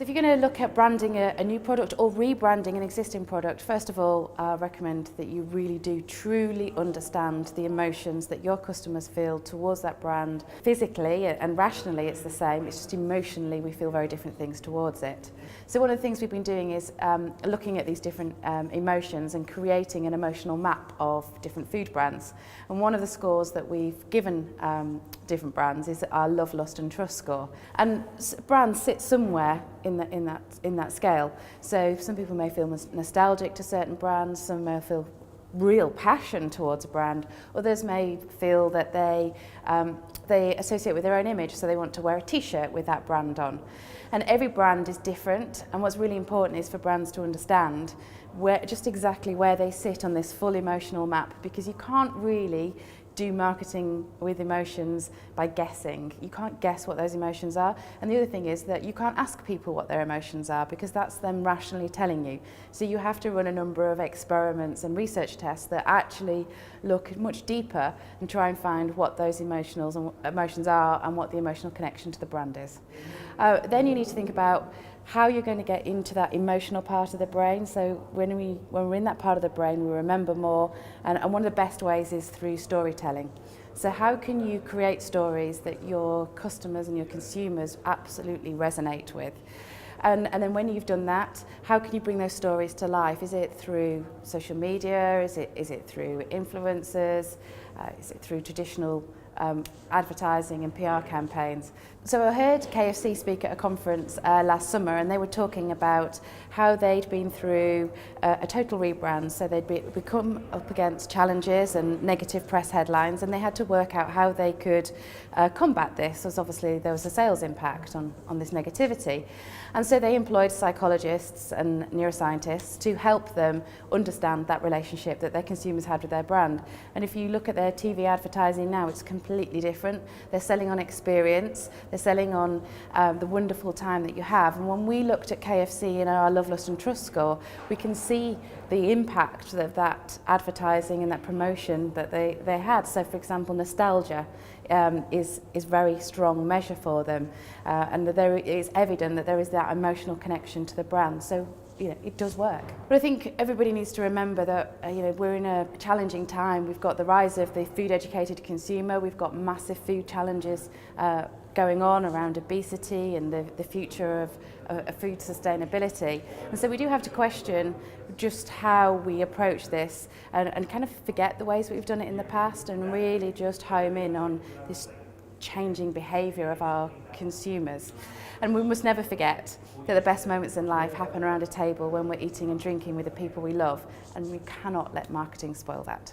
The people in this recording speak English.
if you're going to look at branding a new product or rebranding an existing product, first of all, I recommend that you really do truly understand the emotions that your customers feel towards that brand. Physically and rationally it's the same, it's just emotionally we feel very different things towards it. So one of the things we've been doing is looking at these different emotions and creating an emotional map of different food brands. And one of the scores that we've given different brands is our Love, Lust and Trust score. And brands sit somewhere in that scale. So some people may feel nostalgic to certain brands, some may feel real passion towards a brand, others may feel that they associate with their own image, so they want to wear a t-shirt with that brand on. And every brand is different, and what's really important is for brands to understand just exactly where they sit on this full emotional map, because you can't really do marketing with emotions by guessing. You can't guess what those emotions are. And the other thing is that you can't ask people what their emotions are, because that's them rationally telling you. So you have to run a number of experiments and research tests that actually look much deeper and try and find what those emotions are and what the emotional connection to the brand is. Then you need to think about how you're going to get into that emotional part of the brain. So when we're in that part of the brain, we remember more, and one of the best ways is through storytelling. So how can you create stories that your customers and your consumers absolutely resonate with? And then when you've done that, how can you bring those stories to life? Is it through social media? Is it through influencers? Is it through traditional advertising and PR campaigns? So I heard KFC speak at a conference last summer, and they were talking about how they'd been through a total rebrand. So they'd become up against challenges and negative press headlines, and they had to work out how they could combat this, as obviously there was a sales impact on this negativity. And so they employed psychologists and neuroscientists to help them understand that relationship that their consumers had with their brand. And if you look at their TV advertising now, it's completely different. They're selling on experience, they're selling on the wonderful time that you have. And when we looked at KFC in our Love, Lust and Trust score, we can see the impact of that advertising and that promotion that they had. So for example, nostalgia is very strong measure for them, and that there is evident that there is that emotional connection to the brand. So it does work. But I think everybody needs to remember that we're in a challenging time. We've got the rise of the food educated consumer, we've got massive food challenges going on around obesity and the future of food sustainability. And so we do have to question just how we approach this and kind of forget the ways that we've done it in the past and really just home in on this changing behaviour of our consumers. And we must never forget that the best moments in life happen around a table when we're eating and drinking with the people we love, and we cannot let marketing spoil that.